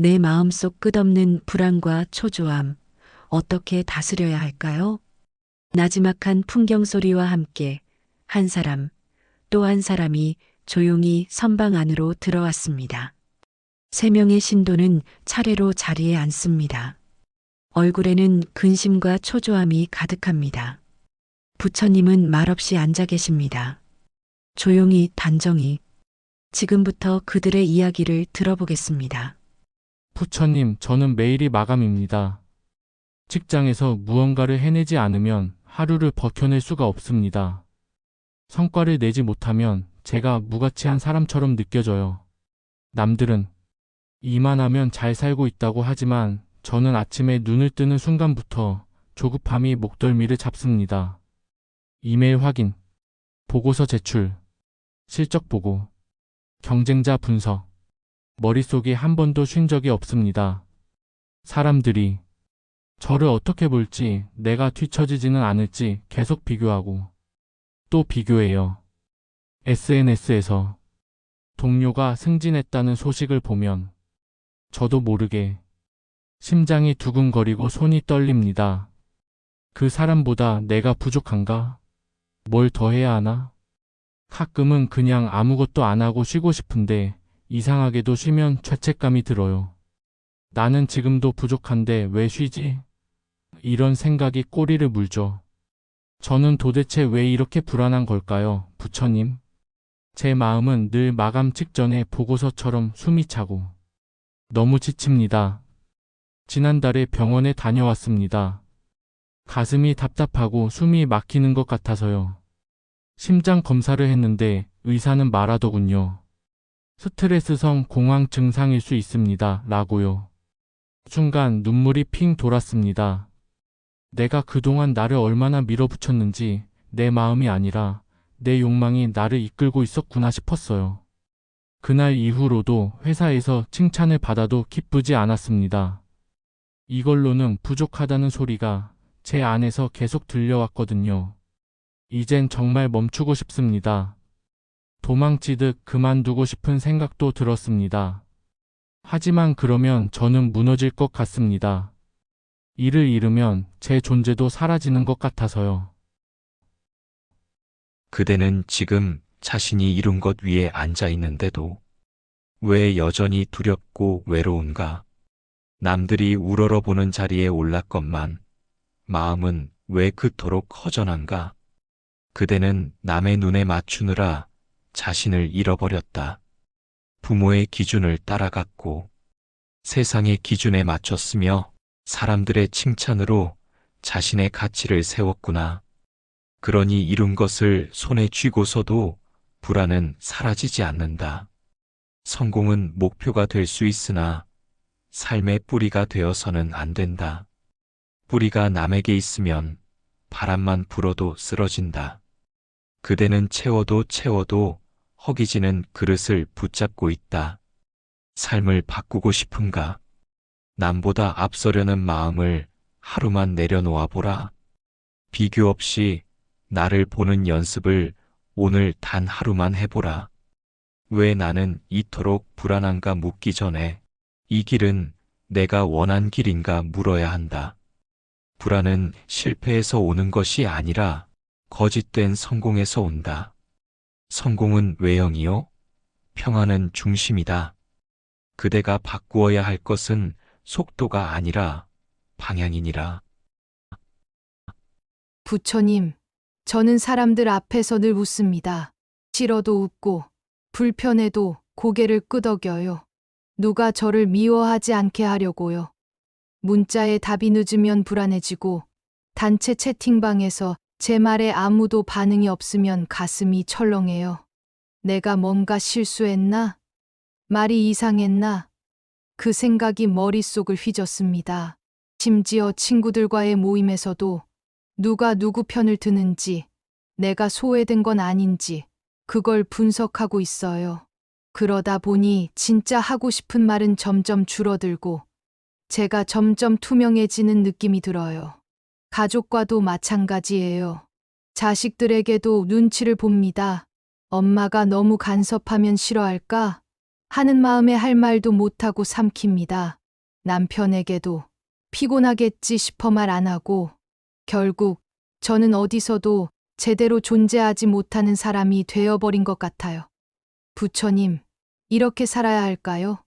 내 마음속 끝없는 불안과 초조함, 어떻게 다스려야 할까요? 나지막한 풍경 소리와 함께 한 사람, 또 한 사람이 조용히 선방 안으로 들어왔습니다. 세 명의 신도는 차례로 자리에 앉습니다. 얼굴에는 근심과 초조함이 가득합니다. 부처님은 말없이 앉아 계십니다. 조용히 단정히 지금부터 그들의 이야기를 들어보겠습니다. 부처님, 저는 매일이 마감입니다. 직장에서 무언가를 해내지 않으면 하루를 버텨낼 수가 없습니다. 성과를 내지 못하면 제가 무가치한 사람처럼 느껴져요. 남들은 일만 하면 잘 살고 있다고 하지만 저는 아침에 눈을 뜨는 순간부터 조급함이 목덜미를 잡습니다. 이메일 확인, 보고서 제출, 실적 보고, 경쟁자 분석. 머릿속이 한 번도 쉰 적이 없습니다. 사람들이 저를 어떻게 볼지, 내가 뒤처지지는 않을지 계속 비교하고 또 비교해요. SNS에서 동료가 승진했다는 소식을 보면 저도 모르게 심장이 두근거리고 손이 떨립니다. 그 사람보다 내가 부족한가? 뭘 더 해야 하나? 가끔은 그냥 아무것도 안 하고 쉬고 싶은데 이상하게도 쉬면 죄책감이 들어요. 나는 지금도 부족한데 왜 쉬지? 이런 생각이 꼬리를 물죠. 저는 도대체 왜 이렇게 불안한 걸까요, 부처님? 제 마음은 늘 마감 직전에 보고서처럼 숨이 차고 너무 지칩니다. 지난달에 병원에 다녀왔습니다. 가슴이 답답하고 숨이 막히는 것 같아서요. 심장 검사를 했는데 의사는 말하더군요. 스트레스성 공황 증상일 수 있습니다. 라고요. 순간 눈물이 핑 돌았습니다. 내가 그동안 나를 얼마나 밀어붙였는지 내 마음이 아니라 내 욕망이 나를 이끌고 있었구나 싶었어요. 그날 이후로도 회사에서 칭찬을 받아도 기쁘지 않았습니다. 이걸로는 부족하다는 소리가 제 안에서 계속 들려왔거든요. 이젠 정말 멈추고 싶습니다. 도망치듯 그만두고 싶은 생각도 들었습니다. 하지만 그러면 저는 무너질 것 같습니다. 이를 잃으면 제 존재도 사라지는 것 같아서요. 그대는 지금 자신이 이룬 것 위에 앉아 있는데도 왜 여전히 두렵고 외로운가? 남들이 우러러보는 자리에 올랐건만 마음은 왜 그토록 허전한가? 그대는 남의 눈에 맞추느라 자신을 잃어버렸다. 부모의 기준을 따라갔고 세상의 기준에 맞췄으며 사람들의 칭찬으로 자신의 가치를 세웠구나. 그러니 이룬 것을 손에 쥐고서도 불안은 사라지지 않는다. 성공은 목표가 될 수 있으나 삶의 뿌리가 되어서는 안 된다. 뿌리가 남에게 있으면 바람만 불어도 쓰러진다. 그대는 채워도 채워도 허기지는 그릇을 붙잡고 있다. 삶을 바꾸고 싶은가? 남보다 앞서려는 마음을 하루만 내려놓아 보라. 비교 없이 나를 보는 연습을 오늘 단 하루만 해보라. 왜 나는 이토록 불안한가 묻기 전에 이 길은 내가 원한 길인가 물어야 한다. 불안은 실패에서 오는 것이 아니라 거짓된 성공에서 온다. 성공은 외형이요, 평안은 중심이다. 그대가 바꾸어야 할 것은 속도가 아니라 방향이니라. 부처님, 저는 사람들 앞에서 늘 웃습니다. 싫어도 웃고, 불편해도 고개를 끄덕여요. 누가 저를 미워하지 않게 하려고요. 문자에 답이 늦으면 불안해지고, 단체 채팅방에서 제 말에 아무도 반응이 없으면 가슴이 철렁해요. 내가 뭔가 실수했나? 말이 이상했나? 그 생각이 머릿속을 휘젓습니다. 심지어 친구들과의 모임에서도 누가 누구 편을 드는지, 내가 소외된 건 아닌지, 그걸 분석하고 있어요. 그러다 보니 진짜 하고 싶은 말은 점점 줄어들고, 제가 점점 투명해지는 느낌이 들어요. 가족과도 마찬가지예요. 자식들에게도 눈치를 봅니다. 엄마가 너무 간섭하면 싫어할까? 하는 마음에 할 말도 못하고 삼킵니다. 남편에게도 피곤하겠지 싶어 말 안 하고 결국 저는 어디서도 제대로 존재하지 못하는 사람이 되어버린 것 같아요. 부처님, 이렇게 살아야 할까요?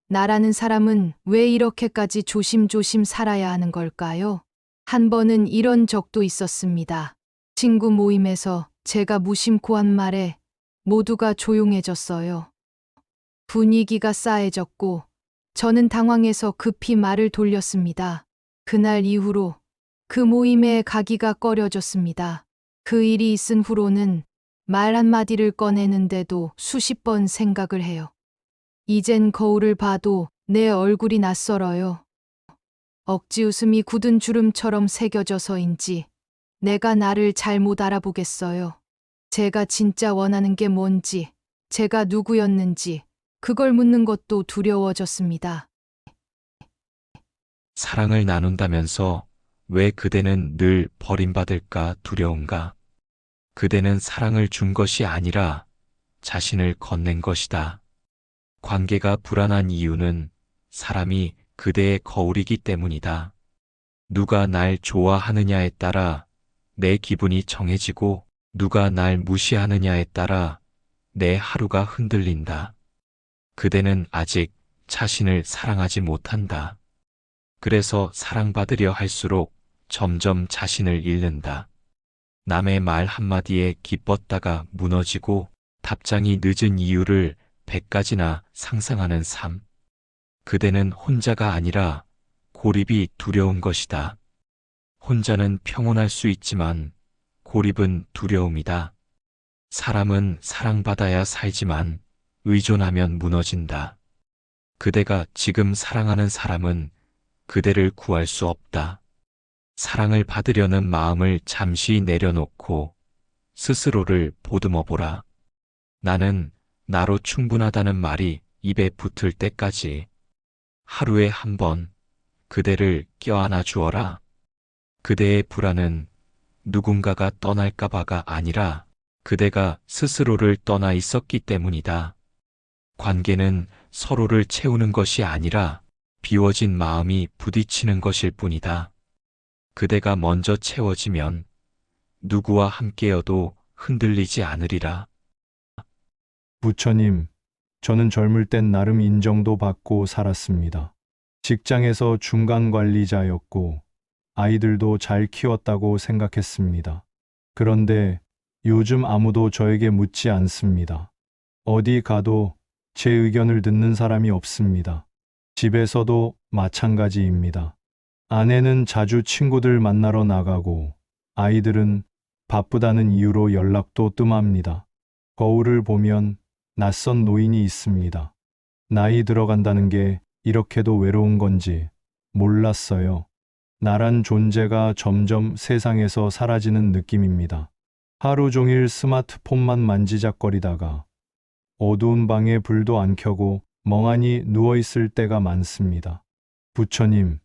나라는 사람은 왜 이렇게까지 조심조심 살아야 하는 걸까요? 한 번은 이런 적도 있었습니다. 친구 모임에서 제가 무심코 한 말에 모두가 조용해졌어요. 분위기가 싸해졌고 저는 당황해서 급히 말을 돌렸습니다. 그날 이후로 그 모임에 가기가 꺼려졌습니다. 그 일이 있은 후로는 말 한마디를 꺼내는데도 수십 번 생각을 해요. 이젠 거울을 봐도 내 얼굴이 낯설어요. 억지 웃음이 굳은 주름처럼 새겨져서인지 내가 나를 잘못 알아보겠어요. 제가 진짜 원하는 게 뭔지, 제가 누구였는지, 그걸 묻는 것도 두려워졌습니다. 사랑을 나눈다면서 왜 그대는 늘 버림받을까 두려운가? 그대는 사랑을 준 것이 아니라 자신을 건넨 것이다. 관계가 불안한 이유는 사람이 그대의 거울이기 때문이다. 누가 날 좋아하느냐에 따라 내 기분이 정해지고 누가 날 무시하느냐에 따라 내 하루가 흔들린다. 그대는 아직 자신을 사랑하지 못한다. 그래서 사랑받으려 할수록 점점 자신을 잃는다. 남의 말 한마디에 기뻤다가 무너지고 답장이 늦은 이유를 100가지나 상상하는 삶. 그대는 혼자가 아니라 고립이 두려운 것이다. 혼자는 평온할 수 있지만 고립은 두려움이다. 사람은 사랑받아야 살지만 의존하면 무너진다. 그대가 지금 사랑하는 사람은 그대를 구할 수 없다. 사랑을 받으려는 마음을 잠시 내려놓고 스스로를 보듬어 보라. 나는 나로 충분하다는 말이 입에 붙을 때까지 하루에 한 번 그대를 껴안아 주어라. 그대의 불안은 누군가가 떠날까봐가 아니라 그대가 스스로를 떠나 있었기 때문이다. 관계는 서로를 채우는 것이 아니라 비워진 마음이 부딪히는 것일 뿐이다. 그대가 먼저 채워지면 누구와 함께여도 흔들리지 않으리라. 부처님, 저는 젊을 땐 나름 인정도 받고 살았습니다. 직장에서 중간 관리자였고 아이들도 잘 키웠다고 생각했습니다. 그런데 요즘 아무도 저에게 묻지 않습니다. 어디 가도 제 의견을 듣는 사람이 없습니다. 집에서도 마찬가지입니다. 아내는 자주 친구들 만나러 나가고 아이들은 바쁘다는 이유로 연락도 뜸합니다. 거울을 보면 낯선 노인이 있습니다. 나이 들어간다는 게 이렇게도 외로운 건지 몰랐어요. 나란 존재가 점점 세상에서 사라지는 느낌입니다. 하루 종일 스마트폰만 만지작거리다가 어두운 방에 불도 안 켜고 멍하니 누워있을 때가 많습니다. 부처님,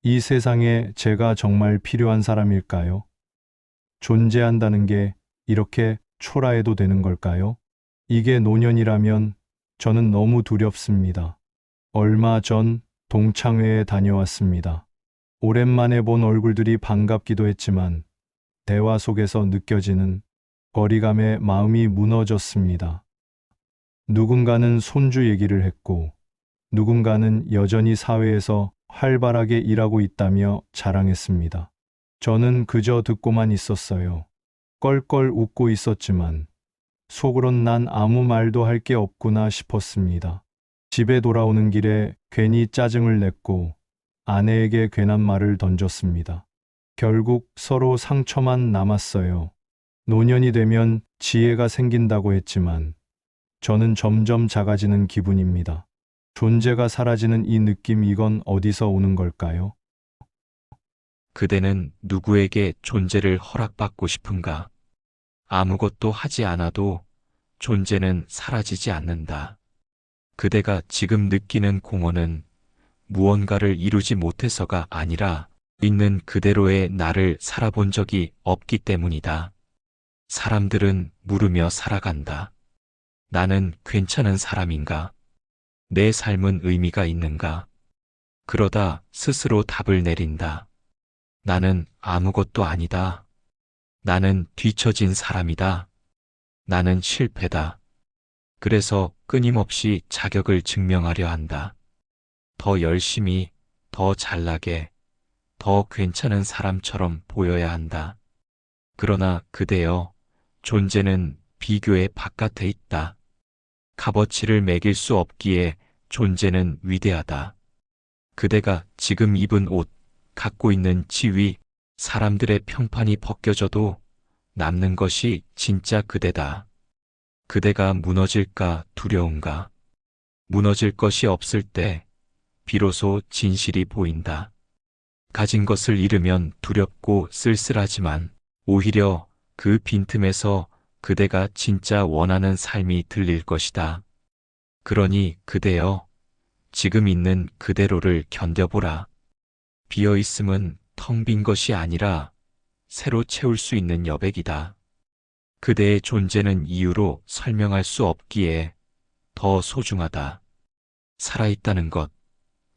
이 세상에 제가 정말 필요한 사람일까요? 존재한다는 게 이렇게 초라해도 되는 걸까요? 이게 노년이라면 저는 너무 두렵습니다. 얼마 전 동창회에 다녀왔습니다. 오랜만에 본 얼굴들이 반갑기도 했지만 대화 속에서 느껴지는 거리감에 마음이 무너졌습니다. 누군가는 손주 얘기를 했고 누군가는 여전히 사회에서 활발하게 일하고 있다며 자랑했습니다. 저는 그저 듣고만 있었어요. 껄껄 웃고 있었지만 속으론 난 아무 말도 할 게 없구나 싶었습니다. 집에 돌아오는 길에 괜히 짜증을 냈고 아내에게 괜한 말을 던졌습니다. 결국 서로 상처만 남았어요. 노년이 되면 지혜가 생긴다고 했지만 저는 점점 작아지는 기분입니다. 존재가 사라지는 이 느낌, 이건 어디서 오는 걸까요? 그대는 누구에게 존재를 허락받고 싶은가? 아무것도 하지 않아도 존재는 사라지지 않는다. 그대가 지금 느끼는 공허는 무언가를 이루지 못해서가 아니라 있는 그대로의 나를 살아본 적이 없기 때문이다. 사람들은 물으며 살아간다. 나는 괜찮은 사람인가? 내 삶은 의미가 있는가? 그러다 스스로 답을 내린다. 나는 아무것도 아니다. 나는 뒤처진 사람이다. 나는 실패다. 그래서 끊임없이 자격을 증명하려 한다. 더 열심히, 더 잘나게, 더 괜찮은 사람처럼 보여야 한다. 그러나 그대여, 존재는 비교의 바깥에 있다. 값어치를 매길 수 없기에 존재는 위대하다. 그대가 지금 입은 옷, 갖고 있는 지위, 사람들의 평판이 벗겨져도 남는 것이 진짜 그대다. 그대가 무너질까 두려운가? 무너질 것이 없을 때 비로소 진실이 보인다. 가진 것을 잃으면 두렵고 쓸쓸하지만 오히려 그 빈틈에서 그대가 진짜 원하는 삶이 들릴 것이다. 그러니 그대여, 지금 있는 그대로를 견뎌보라. 비어있음은 텅 빈 것이 아니라 새로 채울 수 있는 여백이다. 그대의 존재는 이유로 설명할 수 없기에 더 소중하다. 살아있다는 것,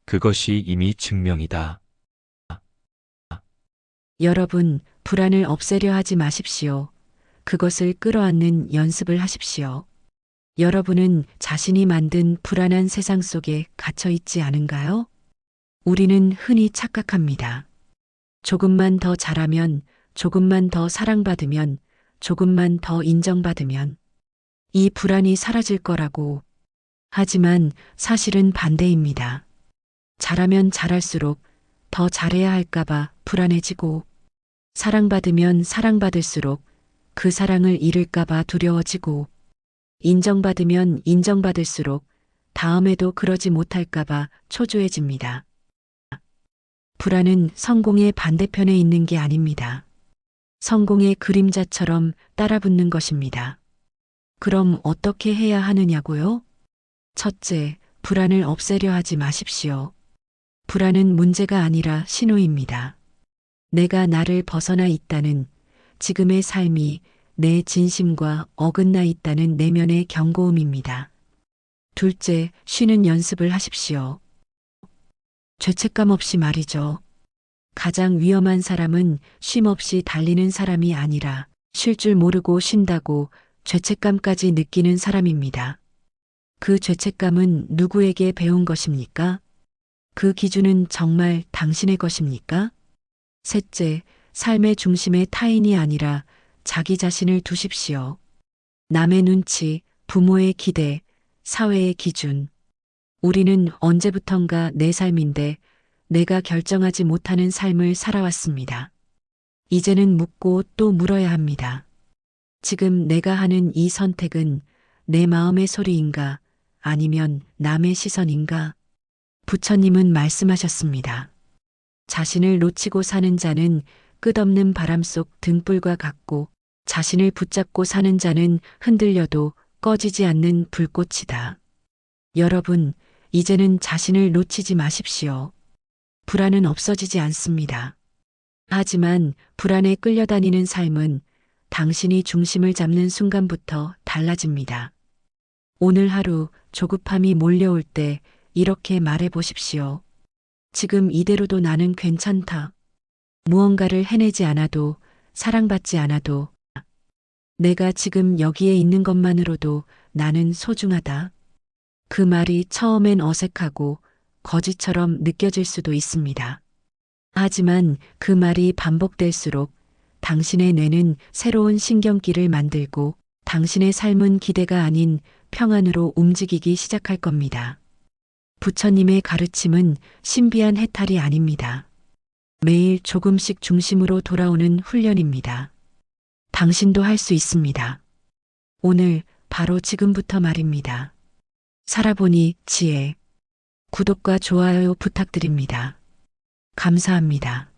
그것이 이미 증명이다. 여러분, 불안을 없애려 하지 마십시오. 그것을 끌어안는 연습을 하십시오. 여러분은 자신이 만든 불안한 세상 속에 갇혀 있지 않은가요? 우리는 흔히 착각합니다. 조금만 더 잘하면, 조금만 더 사랑받으면, 조금만 더 인정받으면 이 불안이 사라질 거라고. 하지만 사실은 반대입니다. 잘하면 잘할수록 더 잘해야 할까봐 불안해지고, 사랑받으면 사랑받을수록 그 사랑을 잃을까봐 두려워지고, 인정받으면 인정받을수록 다음에도 그러지 못할까봐 초조해집니다. 불안은 성공의 반대편에 있는 게 아닙니다. 성공의 그림자처럼 따라붙는 것입니다. 그럼 어떻게 해야 하느냐고요? 첫째, 불안을 없애려 하지 마십시오. 불안은 문제가 아니라 신호입니다. 내가 나를 벗어나 있다는, 지금의 삶이 내 진심과 어긋나 있다는 내면의 경고음입니다. 둘째, 쉬는 연습을 하십시오. 죄책감 없이 말이죠. 가장 위험한 사람은 쉼 없이 달리는 사람이 아니라 쉴 줄 모르고 쉰다고 죄책감까지 느끼는 사람입니다. 그 죄책감은 누구에게 배운 것입니까? 그 기준은 정말 당신의 것입니까? 셋째, 삶의 중심에 타인이 아니라 자기 자신을 두십시오. 남의 눈치, 부모의 기대, 사회의 기준. 우리는 언제부턴가 내 삶인데 내가 결정하지 못하는 삶을 살아왔습니다. 이제는 묻고 또 물어야 합니다. 지금 내가 하는 이 선택은 내 마음의 소리인가, 아니면 남의 시선인가? 부처님은 말씀하셨습니다. 자신을 놓치고 사는 자는 끝없는 바람 속 등불과 같고, 자신을 붙잡고 사는 자는 흔들려도 꺼지지 않는 불꽃이다. 여러분, 이제는 자신을 놓치지 마십시오. 불안은 없어지지 않습니다. 하지만 불안에 끌려다니는 삶은 당신이 중심을 잡는 순간부터 달라집니다. 오늘 하루 조급함이 몰려올 때 이렇게 말해 보십시오. 지금 이대로도 나는 괜찮다. 무언가를 해내지 않아도, 사랑받지 않아도, 내가 지금 여기에 있는 것만으로도 나는 소중하다. 그 말이 처음엔 어색하고 거짓처럼 느껴질 수도 있습니다. 하지만 그 말이 반복될수록 당신의 뇌는 새로운 신경기를 만들고 당신의 삶은 기대가 아닌 평안으로 움직이기 시작할 겁니다. 부처님의 가르침은 신비한 해탈이 아닙니다. 매일 조금씩 중심으로 돌아오는 훈련입니다. 당신도 할 수 있습니다. 오늘 바로 지금부터 말입니다. 살아보니 지혜. 구독과 좋아요 부탁드립니다. 감사합니다.